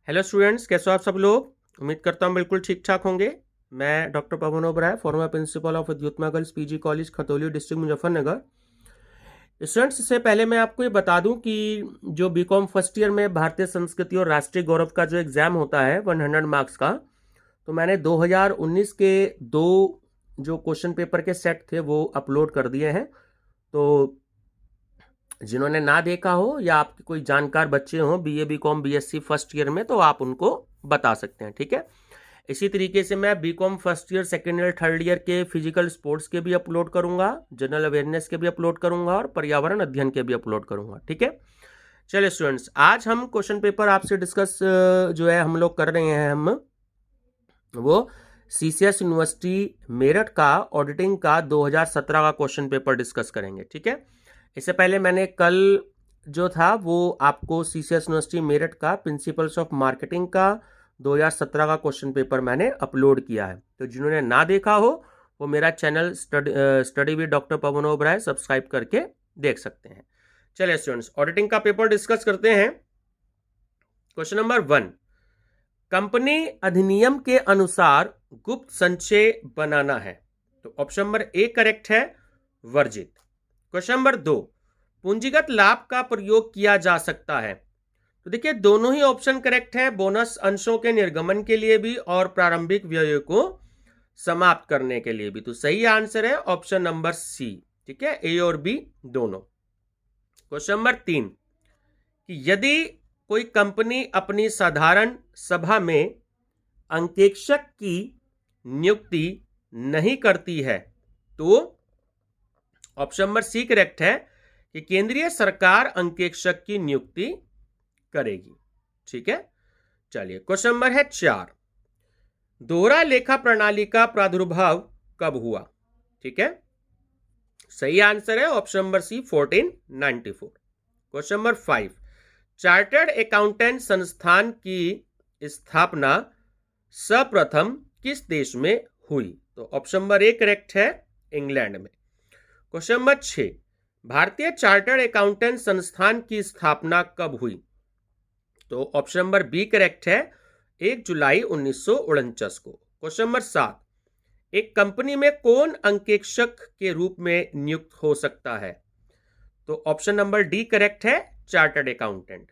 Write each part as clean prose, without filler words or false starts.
Hello students, कैसे हो आप सब लोग। उम्मीद करता हूँ बिल्कुल ठीक ठाक होंगे। मैं doctor Pawan Oberoi, former principal of Adhyatma girls PG college Khatauli district Muzaffarnagar. Students, इससे पहले मैं आपको ये बता दूं कि जो बीकॉम फर्स्ट ईयर में भारतीय संस्कृति और राष्ट्रीय गौरव का जो एग्ज़ाम होता है 100 मार्क्स का, तो मैंने 2019 के दो जो क्वेश्चन पेपर के सेट थे वो अपलोड कर दिए हैं। तो जिन्होंने ना देखा हो या आपके कोई जानकार बच्चे हों BA BCom BSc first year में, तो आप उनको बता सकते हैं, ठीक है। इसी तरीके से मैं BCom first year second year third year के फिजिकल स्पोर्ट्स के भी अपलोड करूंगा, जनरल अवेयरनेस के भी अपलोड करूंगा और पर्यावरण अध्ययन के भी अपलोड करूंगा, ठीक है। चलिए स्टूडेंट्स, आज हम क्वेश्चन पेपर आपसे डिस्कस जो है हम लोग कर रहे हैं, हम वो सीसीएस यूनिवर्सिटी मेरठ का ऑडिटिंग का 2017 का क्वेश्चन पेपर डिस्कस करेंगे, ठीक है। इससे पहले मैंने कल जो था वो आपको सीसीएस यूनिवर्सिटी मेरठ का प्रिंसिपल्स ऑफ मार्केटिंग का 2017 का क्वेश्चन पेपर मैंने अपलोड किया है। तो जिन्होंने ना देखा हो वो मेरा channel study with doctor Pawan Oberoi subscribe करके देख सकते हैं। चलिए स्टूडेंट्स, ऑडिटिंग का पेपर डिस्कस करते हैं। क्वेश्चन नंबर 1, कंपनी अधिनियम के अनुसार गुप्त संचय बनाना है। तो ऑप्शन नंबर ए करेक्ट है, वर्जित। क्वेश्चन नंबर 2, पूंजीगत लाभ का प्रयोग किया जा सकता है। तो देखिए, दोनों ही ऑप्शन करेक्ट है, बोनस अंशों के निर्गमन के लिए भी और प्रारंभिक व्ययों को समाप्त करने के लिए भी। तो सही आंसर है ऑप्शन नंबर सी, ठीक है, ए और बी दोनों। क्वेश्चन नंबर 3, कि यदि कोई कंपनी अपनी साधारण सभा में अंकेक्षक की नियुक्ति नहीं करती है, तो ऑप्शन नंबर सी करेक्ट है कि केंद्रीय सरकार अंकेक्षक की नियुक्ति करेगी, ठीक है। चलिए, क्वेश्चन नंबर है 4, दोहरा लेखा प्रणाली का प्रादुर्भाव कब हुआ। ठीक है, सही आंसर है option number C 1494। Question number 5, chartered accountant संस्थान की स्थापना सर्वप्रथम किस देश में हुई। तो ऑप्शन नंबर ए करेक्ट है, इंग्लैंड में। क्वेश्चन नंबर 6, भारतीय चार्टर्ड अकाउंटेंट संस्थान की स्थापना कब हुई। तो ऑप्शन नंबर बी करेक्ट है, 1 जुलाई 1949 को। क्वेश्चन नंबर 7, एक कंपनी में कौन अंकेक्षक के रूप में नियुक्त हो सकता है। तो ऑप्शन नंबर डी करेक्ट है, चार्टर्ड अकाउंटेंट।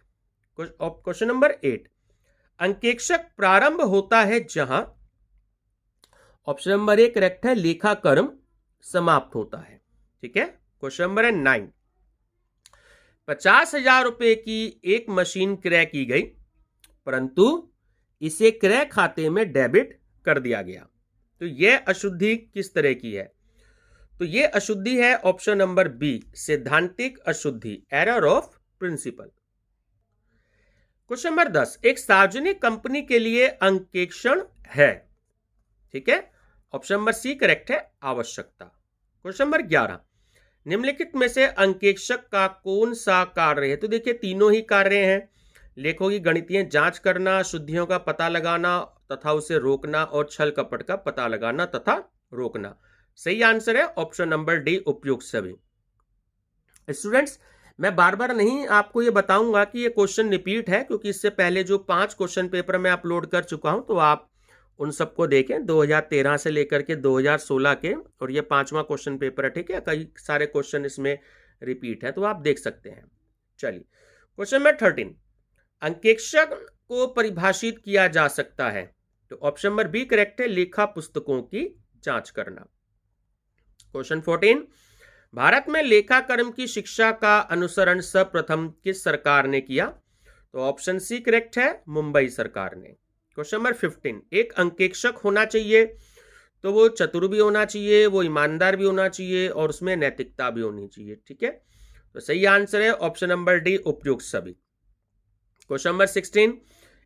क्वेश्चन नंबर 8, अंकेक्षक प्रारंभ होता है जहां। ऑप्शन नंबर ए करेक्ट है, लेखा कर्म समाप्त होता है। ठीक है, क्वेश्चन नंबर 9, 50,000 रुपए की एक मशीन क्रय की गई, परंतु इसे क्रय खाते में डेबिट कर दिया गया। तो यह अशुद्धि किस तरह की है। तो यह अशुद्धि है ऑप्शन नंबर बी, सैद्धांतिक अशुद्धि, error of principle. Question number 10, एक सार्वजनिक कंपनी के लिए अंकेक्षण है। ठीक है, ऑप्शन नंबर सी करेक्ट है, आवश्यकता। क्वेश्चन नंबर 11, निम्नलिखित में से अंकेक्षक का कौन सा कार्य है। तो देखिए, तीनों ही कार्य हैं, लेखों की गणितीय जांच करना, शुद्धियों का पता लगाना तथा उसे रोकना, और छल कपट का पता लगाना तथा रोकना। सही आंसर है ऑप्शन नंबर डी, उपयुक्त सभी। स्टूडेंट्स, मैं बार बार नहीं आपको ये बताऊंगा कि ये क्वेश्चन रिपीट है, क्योंकि इससे पहले जो 5 क्वेश्चन पेपर मैं अपलोड कर चुका हूं, तो आप उन सबको देखें, 2013 से लेकर के 2016 के, और ये 5वां क्वेश्चन पेपर है। ठीक है, कई सारे क्वेश्चन इसमें रिपीट है, तो आप देख सकते हैं। चलिए, क्वेश्चन नंबर 13, अंकेक्षक को परिभाषित किया जा सकता है। तो ऑप्शन नंबर बी करेक्ट है, लेखा पुस्तकों की जांच करना। क्वेश्चन 14, भारत में लेखाकर्म की शिक्षा का अनुसरण सर्वप्रथम किस सरकार ने किया। तो ऑप्शन सी करेक्ट है, मुंबई सरकार ने। क्वेश्चन नंबर 15, एक अंकेक्षक होना चाहिए तो वो चतुर भी होना चाहिए, वो ईमानदार भी होना चाहिए, और उसमें नैतिकता भी होनी चाहिए। ठीक है, तो सही आंसर है ऑप्शन नंबर डी, उपयुक्त सभी। क्वेश्चन नंबर 16,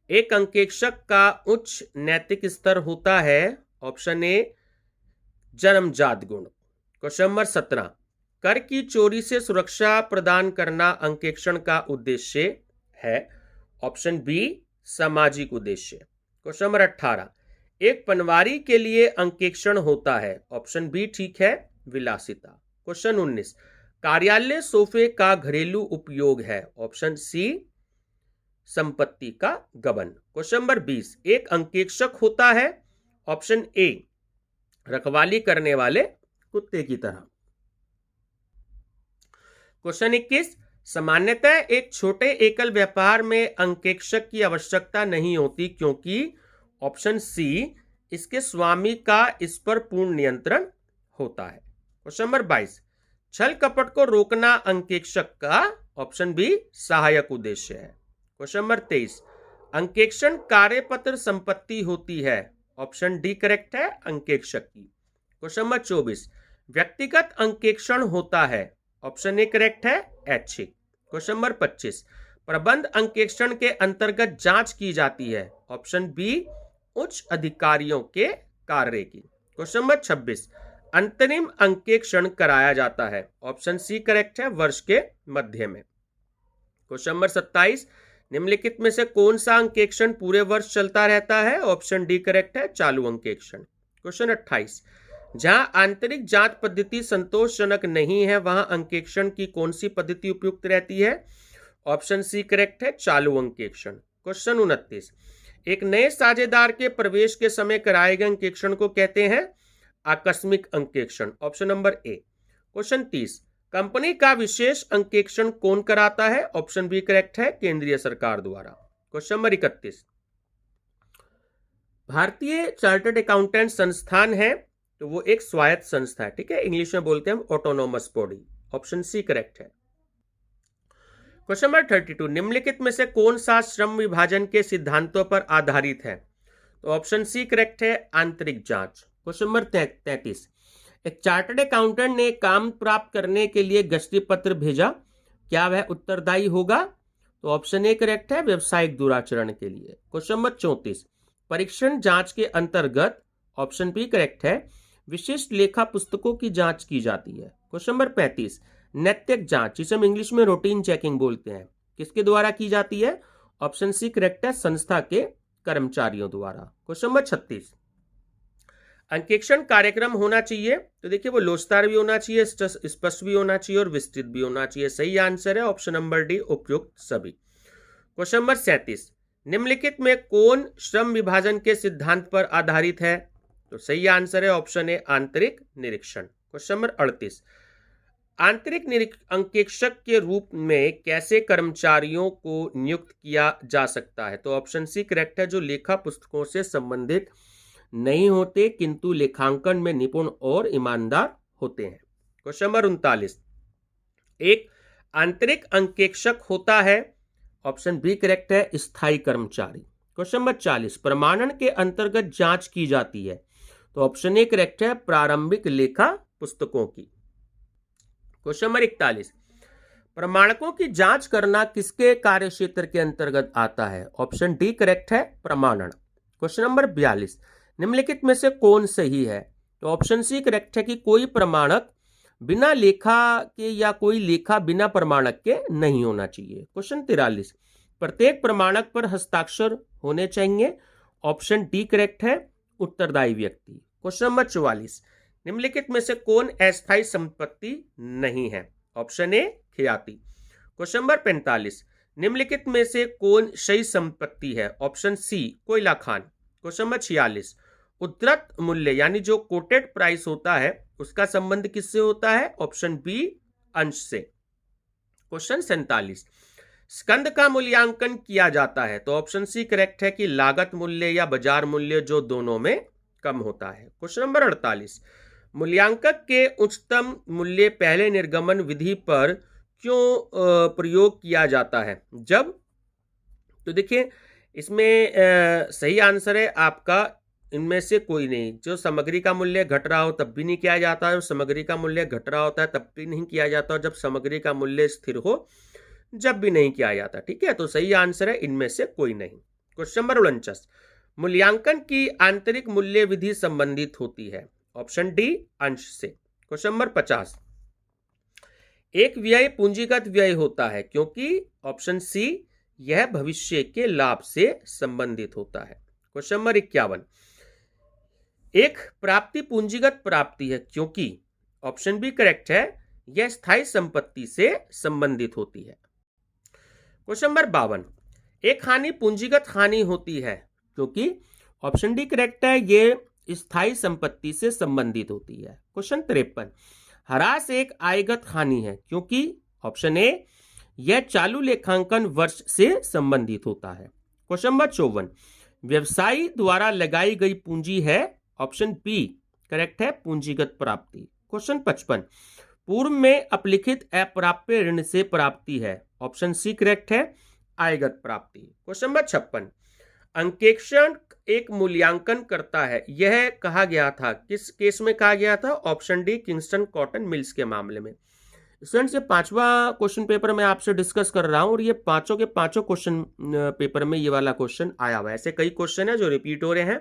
एक अंकेक्षक का उच्च नैतिक स्तर होता है। ऑप्शन ए, जन्मजात गुण। क्वेश्चन नंबर 17, कर की चोरी से सुरक्षा प्रदान करना अंकेक्षण का उद्देश्य है। ऑप्शन बी, सामाजिक उद्देश्य। क्वेश्चन नंबर 18, एक पनवारी के लिए अंकेक्षण होता है। ऑप्शन बी ठीक है, विलासिता। क्वेश्चन 19, कार्यालय सोफे का घरेलू उपयोग है। ऑप्शन सी, संपत्ति का गबन। क्वेश्चन नंबर 20, एक अंकेक्षक होता है। ऑप्शन ए, रखवाली करने वाले कुत्ते की तरह। क्वेश्चन 21, सामान्यतः एक छोटे एकल व्यापार में अंकेक्षक की आवश्यकता नहीं होती क्योंकि ऑप्शन सी, इसके स्वामी का इस पर पूर्ण नियंत्रण होता है। क्वेश्चन नंबर 22, छल कपट को रोकना अंकेक्षक का ऑप्शन बी सहायक उद्देश्य है। क्वेश्चन नंबर 23, अंकेक्षण कार्यपत्र संपत्ति होती है। ऑप्शन डी करेक्ट है, अंकेक्षक की। क्वेश्चन नंबर 24, व्यक्तिगत अंकेक्षण होता है। ऑप्शन ए करेक्ट है, ऐच्छिक। क्वेश्चन नंबर 25, प्रबंध अंकेक्षण के अंतर्गत जांच की जाती है। ऑप्शन बी उच्च अधिकारियों के कार्य की। क्वेश्चन नंबर 26, अंतरिम अंकेक्षण कराया जाता है। ऑप्शन सी करेक्ट है, वर्ष के मध्य में। क्वेश्चन नंबर 27, निम्नलिखित में से कौन सा अंकेक्षण पूरे वर्ष चलता रहता है। ऑप्शन डी करेक्ट है, चालू अंकेक्षण। क्वेश्चन 28, जहां आंतरिक जांच पद्धति संतोषजनक नहीं है वहां अंकेक्षण की कौन सी पद्धति उपयुक्त रहती है। ऑप्शन सी करेक्ट है, चालू अंकेक्षण। क्वेश्चन 29, एक नए साझेदार के प्रवेश के समय कराए गए अंकेक्षण को कहते हैं आकस्मिक अंकेक्षण। ऑप्शन नंबर ए। क्वेश्चन 30, कंपनी का विशेष अंकेक्षण कौन कराता है। ऑप्शन बी करेक्ट है, केंद्रीय सरकार द्वारा। क्वेश्चन नंबर 31, भारतीय चार्टर्ड अकाउंटेंट संस्थान है तो वो एक स्वायत्त संस्था है, ठीक है, इंग्लिश में बोलते हैं हम autonomous body. Option C correct है। क्वेश्चन नंबर 32, निम्नलिखित में से कौन सा श्रम विभाजन के सिद्धांतों पर आधारित है। तो ऑप्शन सी करेक्ट है, आंतरिक जांच। क्वेश्चन नंबर 33, एक चार्टर्ड अकाउंटेंट ने काम प्राप्त करने के लिए गश्ती पत्र भेजा, क्या वह उत्तरदायी होगा। तो ऑप्शन ए करेक्ट है, व्यवसायिक दुराचरण के लिए। क्वेश्चन नंबर 34, परीक्षण जांच के अंतर्गत ऑप्शन बी करेक्ट है, विशिष्ट लेखा पुस्तकों की जांच की जाती है। क्वेश्चन नंबर 35, नैतिक जांच, जिसे हम इंग्लिश में रूटीन चेकिंग बोलते हैं, किसके द्वारा की जाती है। ऑप्शन सी करेक्ट है, संस्था के कर्मचारियों द्वारा। क्वेश्चन नंबर 36, अंकेक्षण कार्यक्रम होना चाहिए तो देखिए वो लोचदार भी होना चाहिए, स्पष्ट भी होना चाहिए और विस्तृत भी होना चाहिए। सही आंसर है ऑप्शन नंबर डी, उपयुक्त सभी। क्वेश्चन नंबर 37, निम्नलिखित में कौन श्रम विभाजन के सिद्धांत पर आधारित है। तो सही आंसर है ऑप्शन ए, आंतरिक निरीक्षण। क्वेश्चन नंबर 38, आंतरिक अंकेक्षक के रूप में कैसे कर्मचारियों को नियुक्त किया जा सकता है। तो ऑप्शन सी करेक्ट है, जो लेखा पुस्तकों से संबंधित नहीं होते किंतु लेखांकन में निपुण और ईमानदार होते हैं। क्वेश्चन नंबर 39, एक आंतरिक अंकेक्षक होता है। ऑप्शन बी करेक्ट है, स्थायी कर्मचारी। क्वेश्चन नंबर 40, प्रमाणन के अंतर्गत जांच की जाती है। तो ऑप्शन ए करेक्ट है, प्रारंभिक लेखा पुस्तकों की। क्वेश्चन नंबर 41, प्रमाणकों की जांच करना किसके कार्य क्षेत्र के अंतर्गत आता है। ऑप्शन डी करेक्ट है, प्रमाणन। क्वेश्चन नंबर 42, निम्नलिखित में से कौन सही है। तो ऑप्शन सी करेक्ट है कि कोई प्रमाणक बिना लेखा के या कोई लेखा बिना प्रमाणक के नहीं होना चाहिए। क्वेश्चन 43, प्रत्येक प्रमाणक पर हस्ताक्षर होने चाहिए। ऑप्शन डी करेक्ट है, उत्तरदायी व्यक्ति। क्वेश्चन नंबर 44, निम्नलिखित में से कौन अस्थायी संपत्ति नहीं है। ऑप्शन ए, ख्याति। क्वेश्चन नंबर 45, निम्नलिखित में से कौन सही संपत्ति है। ऑप्शन सी, कोयला खान। क्वेश्चन नंबर 46, उद्धृत मूल्य यानी जो कोटेड प्राइस होता है उसका संबंध किससे होता है। ऑप्शन बी, अंश से। क्वेश्चन 47, स्कंद का मूल्यांकन किया जाता है। तो ऑप्शन सी करेक्ट है कि लागत मूल्य या बाजार मूल्य जो दोनों में कम होता है। क्वेश्चन नंबर 48, मूल्यांकक के उच्चतम मूल्य पहले निर्गमन विधि पर क्यों प्रयोग किया जाता है जब। तो देखिए इसमें सही आंसर है आपका इनमें से कोई नहीं। जो सामग्री का मूल्य घट रहा हो तब भी नहीं किया जाता है, सामग्री का मूल्य घट रहा होता है तब भी नहीं किया जाता, जब सामग्री का मूल्य स्थिर हो जब भी नहीं किया जाता। ठीक है, तो सही आंसर है इनमें से कोई नहीं। क्वेश्चन नंबर 49, मूल्यांकन की आंतरिक मूल्य विधि संबंधित होती है। ऑप्शन डी, अंश से। क्वेश्चन नंबर 50, एक व्यय पूंजीगत व्यय होता है क्योंकि। ऑप्शन सी, यह भविष्य के लाभ से संबंधित होता है। क्वेश्चन नंबर 51, एक प्राप्ति पूंजीगत प्राप्ति है क्योंकि। ऑप्शन बी करेक्ट है, यह स्थायी संपत्ति से संबंधित होती है। क्वेश्चन नंबर 52, एक हानि पूंजीगत हानि होती है क्योंकि ऑप्शन डी करेक्ट है, ये स्थायी संपत्ति से संबंधित होती है। क्वेश्चन 53, ह्रास एक आयगत हानि है क्योंकि ऑप्शन ए यह चालू लेखांकन वर्ष से संबंधित होता है। क्वेश्चन नंबर 54, व्यवसायी द्वारा लगाई गई पूंजी है, ऑप्शन बी करेक्ट है, पूंजीगत प्राप्ति। क्वेश्चन 55, पूर्व में अपलिखित अप्राप्य ऋण से प्राप्ति है, ऑप्शन सी करेक्ट है, आयगत प्राप्ति। क्वेश्चन नंबर 56, अंकेक्षण एक मूल्यांकन करता है, यह कहा गया था, किस केस में कहा गया था? Option D Kingston cotton mills के मामले में। स्टूडेंट्स, ये 5वां क्वेश्चन पेपर मैं आपसे डिस्कस कर रहा हूं और ये पांचों के पांचों क्वेश्चन पेपर में ये वाला क्वेश्चन आया हुआ है। ऐसे कई क्वेश्चन है जो रिपीट हो रहे हैं,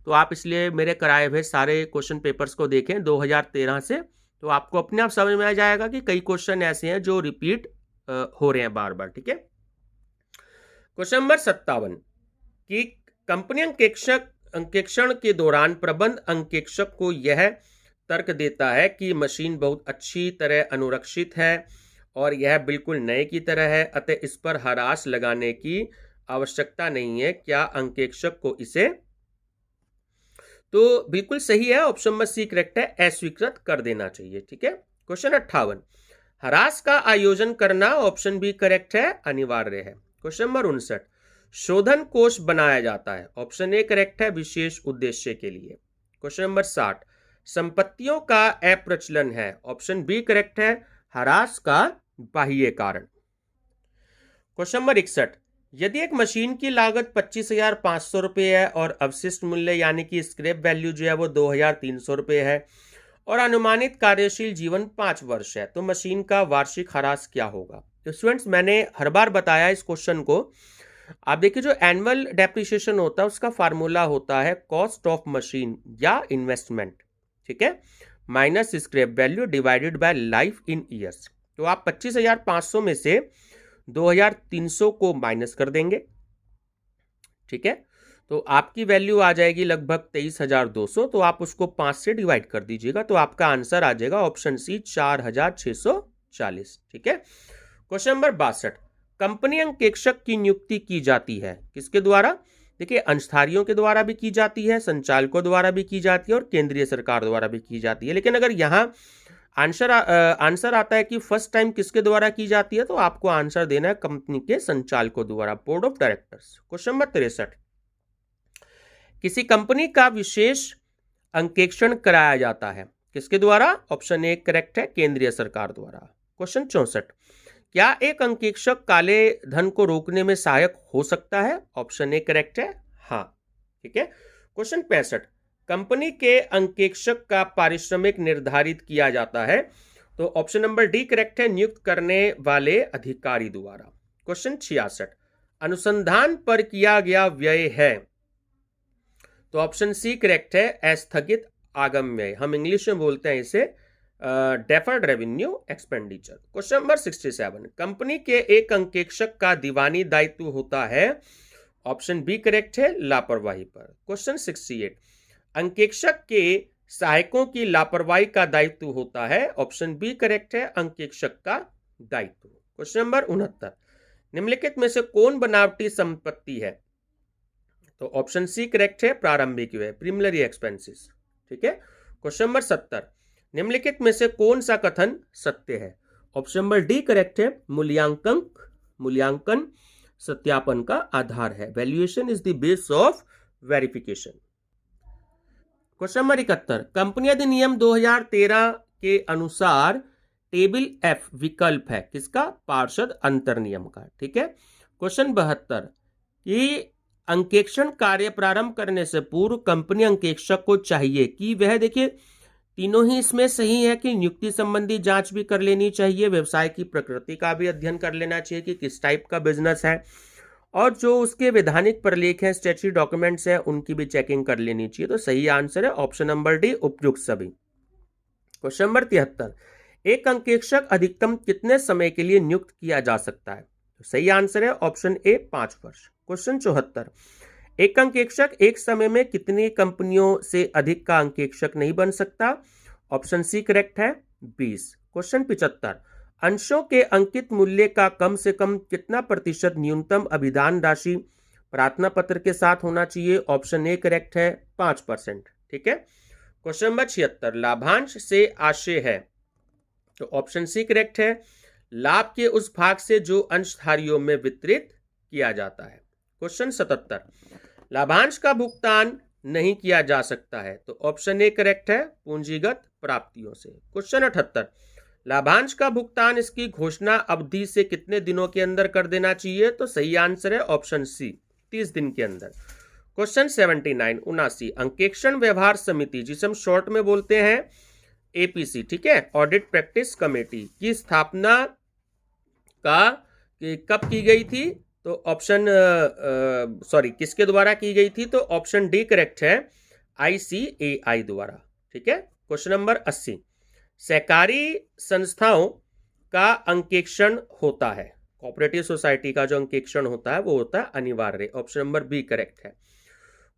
तो आप इसलिए मेरे कराए हुए सारे क्वेश्चन पेपर्स को देखें 2013 से, तो आपको अपने आप समझ में आ जाएगा कि कई क्वेश्चन ऐसे हैं जो रिपीट हो रहे हैं बार बार। ठीक है, क्वेश्चन नंबर 57 कि कंपनी अंकेक्षण के दौरान प्रबंध अंकेक्षक को यह तर्क देता है कि मशीन बहुत अच्छी तरह अनुरक्षित है और यह बिल्कुल नए की तरह है, अतः इस पर ह्रास लगाने की आवश्यकता नहीं है। क्या अंकेक्षक को इसे, तो बिल्कुल सही है, ऑप्शन नंबर सी करेक्ट है, अस्वीकृत कर देना चाहिए। ठीक है, क्वेश्चन 58, ह्रास का आयोजन करना, ऑप्शन बी करेक्ट है, अनिवार्य है। क्वेश्चन नंबर 59, शोधन कोष बनाया जाता है, ऑप्शन ए करेक्ट है, विशेष उद्देश्य के लिए। क्वेश्चन नंबर 60, संपत्तियों का अप्रचलन है, ऑप्शन बी करेक्ट है, ह्रास का बाह्य कारण। क्वेश्चन नंबर 61, यदि एक मशीन की लागत 25,500 रुपये है और अवशिष्ट मूल्य यानी कि स्क्रैप वैल्यू जो है वो 2,300 रुपये है और अनुमानित कार्यशील जीवन 5 वर्ष है, तो मशीन का वार्षिक ह्रास क्या होगा? तो स्टूडेंट्स, मैंने हर बार बताया इस क्वेश्चन को। आप देखिए, जो एनुअल डेप्रिसिएशन होता है उसका फार्मूला होता है कॉस्ट ऑफ मशीन या इन्वेस्टमेंट, ठीक है, minus scrap value divided by life in years. तो आप 25,500 में से 2,300 को माइनस कर देंगे, ठीक है, तो आपकी वैल्यू आ जाएगी लगभग 23,200। तो आप उसको 5 से डिवाइड कर दीजिएगा, तो आपका आंसर आ जाएगा ऑप्शन सी 4,640। ठीक है, क्वेश्चन नंबर 62, कंपनी अंकेक्षक की नियुक्ति की जाती है किसके द्वारा? देखिए, अंशधारियों के द्वारा भी की जाती है, संचालकों द्वारा भी की जाती है और केंद्रीय सरकार द्वारा भी की जाती है। लेकिन अगर यहाँ आंसर आता है कि फर्स्ट टाइम किसके द्वारा की जाती है, तो आपको आंसर देना है कंपनी के संचालकों द्वारा, board of directors. Question number 63, किसी कंपनी का विशेष अंकेक्षण कराया जाता है किसके द्वारा? ऑप्शन ए करेक्ट है, केंद्रीय सरकार द्वारा। क्वेश्चन 64, क्या एक अंकेक्षक काले धन को रोकने में सहायक हो सकता है? ऑप्शन ए करेक्ट है, हाँ। ठीक है, क्वेश्चन 65, कंपनी के अंकेक्षक का पारिश्रमिक निर्धारित किया जाता है, तो ऑप्शन नंबर डी करेक्ट है, नियुक्त करने वाले अधिकारी द्वारा। क्वेश्चन 66, अनुसंधान पर किया गया व्यय है, तो ऑप्शन सी करेक्ट है, अस्थगित आगम व्यय, हम इंग्लिश में बोलते हैं इसे deferred revenue expenditure. Question number 67, company के एक अंकेक्षक का दीवानी दायित्व होता है, ऑप्शन बी करेक्ट है, लापरवाही पर। क्वेश्चन 68, अंकेक्षक के सहायकों की लापरवाही का दायित्व होता है, ऑप्शन बी करेक्ट है, अंकेक्षक का दायित्व। क्वेश्चन नंबर 69, निम्नलिखित में से कौन बनावटी संपत्ति है? तो ऑप्शन सी करेक्ट है, प्रारंभिक व्यय, प्रीलिमिनरी एक्सपेंसेस। ठीक है, क्वेश्चन नंबर 70, निम्नलिखित में से कौन सा कथन सत्य है? ऑप्शन नंबर डी करेक्ट है, मूल्यांकन सत्यापन का आधार है, valuation is the base of verification. Question number 71, company अधिनियम 2013 के अनुसार टेबल एफ विकल्प है किसका? पार्षद अंतर नियम का। ठीक है, क्वेश्चन 72, कि अंकेक्षण कार्य प्रारंभ करने से पूर्व कंपनी अंकेक्षक को चाहिए कि वह, देखिए तीनों ही इसमें सही है, कि नियुक्ति संबंधी जांच भी कर लेनी चाहिए, व्यवसाय की प्रकृति का भी अध्ययन कर लेना चाहिए कि किस टाइप का बिजनेस है, और जो उसके वैधानिक प्रलेख हैं, स्टैट्यूटरी डॉक्यूमेंट्स हैं, उनकी भी चेकिंग कर लेनी चाहिए। तो सही आंसर है ऑप्शन नंबर डी, उपयुक्त सभी। क्वेश्चन नंबर 73, एक अंकेक्षक अधिकतम कितने समय के लिए नियुक्त किया जा सकता है? तो सही आंसर है ऑप्शन ए, 5 वर्ष। क्वेश्चन 74, एक अंकेक्षक एक समय में कितनी कंपनियों से अधिक का अंकेक्षक नहीं बन सकता? ऑप्शन सी करेक्ट है, 20। क्वेश्चन 75, अंशों के अंकित मूल्य का कम से कम कितना प्रतिशत न्यूनतम अभिदान राशि प्रार्थना पत्र के साथ होना चाहिए? ऑप्शन ए करेक्ट है, 5%। ठीक है। क्वेश्चन नंबर 76, लाभांश से आशय है, तो ऑप्शन सी करेक्ट है, लाभ के उस भाग से जो अंशधारियों में वितरित किया जाता है। क्वेश्चन 77, लाभांश का भुगतान नहीं किया जा सकता है, तो ऑप्शन ए करेक्ट है, पूंजीगत प्राप्तियों से। क्वेश्चन 78, लाभांश का भुगतान इसकी घोषणा अवधि से कितने दिनों के अंदर कर देना चाहिए? तो सही आंसर है ऑप्शन सी, 30 दिन के अंदर। क्वेश्चन 79 अंकेक्षण व्यवहार समिति, जिसे हम शॉर्ट में बोलते हैं एपीसी, ठीक है, ऑडिट प्रैक्टिस कमेटी, की स्थापना कब की गई थी? तो ऑप्शन किसके द्वारा की गई थी? तो ऑप्शन डी करेक्ट है, ICAI द्वारा। ठीक है। क्वेश्चन नंबर 80, सहकारी संस्थाओं का अंकेक्षण होता है, कोऑपरेटिव सोसाइटी का जो अंकेक्षण होता है वो होता है अनिवार्य। ऑप्शन नंबर बी करेक्ट है।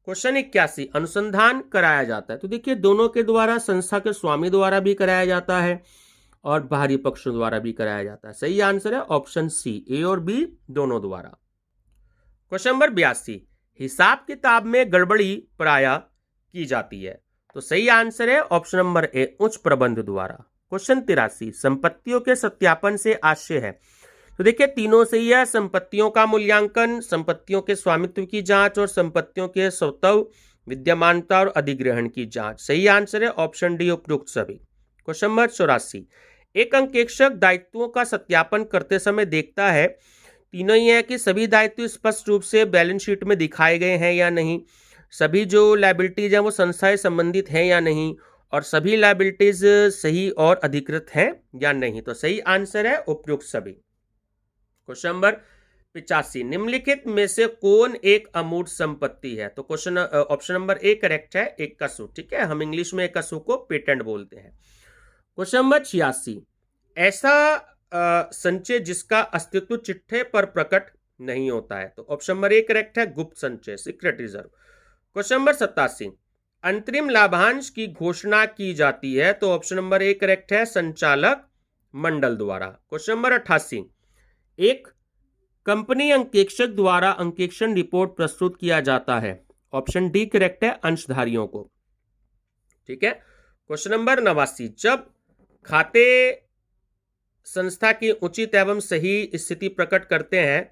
क्वेश्चन 81, अनुसंधान कराया जाता है, तो देखिए दोनों के द्वारा, संस्था के स्वामी द्वारा भी कराया जाता है और बाहरी पक्षों द्वारा भी कराया जाता है। सही आंसर है ऑप्शन सी, ए और बी दोनों द्वारा। क्वेश्चन नंबर 82, हिसाब किताब में गड़बड़ी प्रायः की जाती है, तो सही आंसर है ऑप्शन नंबर ए, उच्च प्रबंध द्वारा। क्वेश्चन 83, संपत्तियों के सत्यापन से आशय है, तो देखिए तीनों सही है, संपत्तियों का मूल्यांकन, संपत्तियों के स्वामित्व की जांच और संपत्तियों के स्वतः विद्यमानता और अधिग्रहण की जांच। सही आंसर है ऑप्शन डी, उपयुक्त सभी। क्वेश्चन नंबर 84, एक अंकेक्षक दायित्वों का सत्यापन करते समय देखता है, तीनों ही है कि सभी दायित्व स्पष्ट रूप से बैलेंस शीट में दिखाए गए हैं या नहीं, सभी जो लायबिलिटीज हैं वो संस्था से संबंधित हैं या नहीं, और सभी लायबिलिटीज सही और अधिकृत हैं या नहीं। तो सही आंसर है उपयुक्त सभी। क्वेश्चन नंबर 85, निम्नलिखित में से कौन एक अमूर्त संपत्ति है? तो question option number A correct है, एकसु। ठीक है, हम इंग्लिश में एकसु को पेटेंट बोलते हैं। क्वेश्चन नंबर 86, ऐसा संचय जिसका अस्तित्व चिट्ठे पर प्रकट नहीं होता है, तो ऑप्शन नंबर ए करेक्ट है, गुप्त संचय, सीक्रेट रिजर्व। क्वेश्चन नंबर 87, अंतरिम लाभांश की घोषणा की जाती है, तो ऑप्शन नंबर ए करेक्ट है, संचालक मंडल द्वारा। क्वेश्चन नंबर 88, एक कंपनी अंकेक्षक द्वारा अंकेक्षण रिपोर्ट प्रस्तुत किया जाता है, ऑप्शन डी करेक्ट है, अंशधारियों को। ठीक है। क्वेश्चन नंबर 89, जब खाते संस्था की उचित एवं सही स्थिति प्रकट करते हैं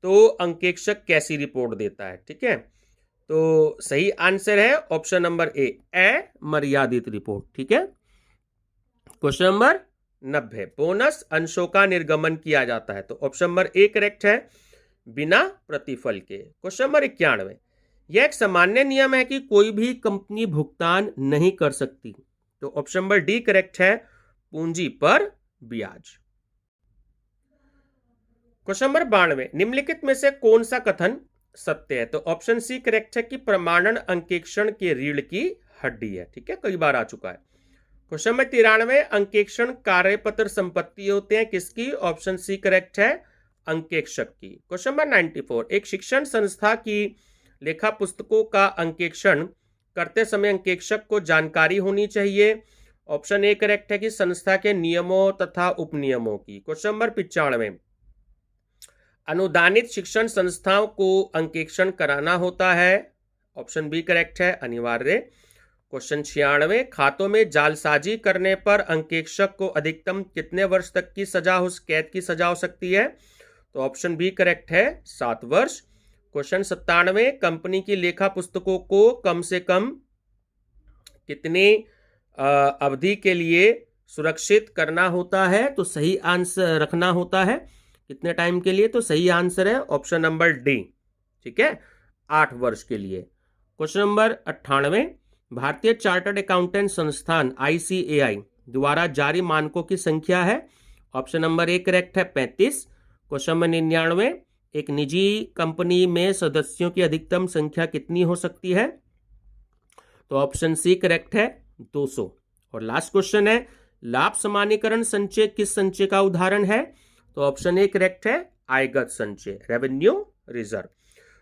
तो अंकेक्षक कैसी रिपोर्ट देता है? ठीक है, तो सही आंसर है ऑप्शन नंबर ए, अमर्यादित रिपोर्ट। ठीक है। क्वेश्चन नंबर 90, बोनस अंशों का निर्गमन किया जाता है, तो ऑप्शन नंबर ए करेक्ट है, बिना प्रतिफल के। क्वेश्चन नंबर 91, यह एक सामान्य नियम है कि कोई भी कंपनी भुगतान नहीं कर सकती, तो ऑप्शन नंबर डी करेक्ट है, पूंजी पर ब्याज। क्वेश्चन नंबर 92, निम्नलिखित में से कौन सा कथन सत्य है? तो ऑप्शन सी करेक्ट है कि प्रमाणन अंकेक्षण के रीढ़ की हड्डी है। ठीक है, कई बार आ चुका है। क्वेश्चन नंबर 93, अंकेक्षण कार्यपत्र संपत्ति होते हैं किसकी? ऑप्शन सी करेक्ट है, अंकेक्षक की। क्वेश्चन नंबर 94, एक शिक्षण संस्था की लेखा पुस्तकों का अंकेक्षण करते समय अंकेक्षक को जानकारी होनी चाहिए, ऑप्शन ए करेक्ट है कि संस्था के नियमों तथा उपनियमों की। क्वेश्चन नंबर 95, अनुदानित शिक्षण संस्थाओं को अंकेक्षण कराना होता है, ऑप्शन बी करेक्ट है, अनिवार्य। क्वेश्चन 96, खातों में जालसाजी करने पर अंकेक्षक को अधिकतम कितने वर्ष तक की सजा कैद की सजा हो सकती है? तो ऑप्शन बी करेक्ट है, 7 वर्ष। क्वेश्चन 97, कंपनी की लेखा पुस्तकों को कम से कम कितनी अवधि के लिए सुरक्षित करना होता है? तो सही आंसर रखना होता है कितने टाइम के लिए? तो सही आंसर है ऑप्शन नंबर डी। ठीक है, 8 वर्ष के लिए। क्वेश्चन नंबर 98, भारतीय चार्टर्ड अकाउंटेंट संस्थान ICAI द्वारा जारी मानकों की संख्या है, ऑप्शन नंबर ए करेक्ट है, 35। क्वेश्चन नंबर 99, एक निजी कंपनी में सदस्यों की अधिकतम संख्या कितनी हो सकती है? तो ऑप्शन सी करेक्ट है, 200। और लास्ट क्वेश्चन है, लाभ समानीकरण संचय किस संचय का उदाहरण है? तो ऑप्शन ए करेक्ट है, आयगत संचय, रेवेन्यू रिजर्व।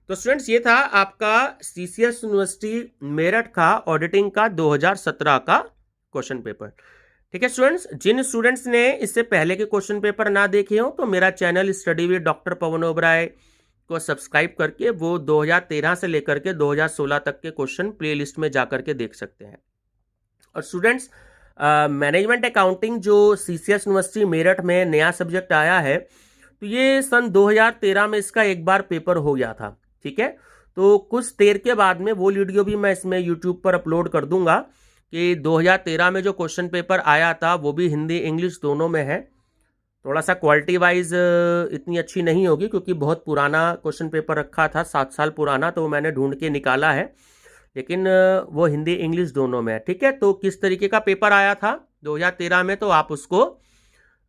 तो स्टूडेंट्स, ये था आपका CCS यूनिवर्सिटी मेरठ का ऑडिटिंग का 2017 का क्वेश्चन पेपर। ठीक है स्टूडेंट्स, जिन स्टूडेंट्स ने इससे पहले के क्वेश्चन पेपर ना देखे हो तो मेरा channel study with doctor Pawan Oberoi को सब्सक्राइब करके वो 2013 से लेकर के 2016 तक के क्वेश्चन प्लेलिस्ट में जाकर के देख सकते हैं। और स्टूडेंट्स, मैनेजमेंट अकाउंटिंग जो सीसीएस यूनिवर्सिटी मेरठ में नया सब्जेक्ट आया है, तो ये सन 2013 में इसका एक बार पेपर हो गया था। ठीक है, तो कुछ देर के बाद में वो वीडियो भी मैं इसमें यूट्यूब पर अपलोड कर दूंगा कि 2013 में जो क्वेश्चन पेपर आया था वो भी हिंदी इंग्लिश दोनों में है। थोड़ा सा क्वालिटी वाइज इतनी अच्छी नहीं होगी क्योंकि बहुत पुराना क्वेश्चन पेपर रखा था, 7 साल पुराना, तो वो मैंने ढूंढ के निकाला है, लेकिन वो हिंदी इंग्लिश दोनों में है। ठीक है, तो किस तरीके का पेपर आया था 2013 में तो आप उसको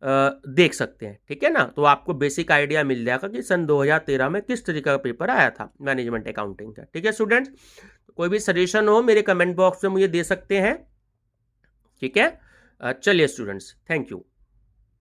देख सकते हैं। ठीक है ना, तो आपको बेसिक आइडिया मिल जाएगा कि सन 2013 में किस तरीके का पेपर आया था मैनेजमेंट अकाउंटिंग का। ठीक है स्टूडेंट्स, कोई भी सजेशन हो मेरे कमेंट बॉक्स में मुझे दे सकते हैं। ठीक है, चलिए स्टूडेंट्स, थैंक यू।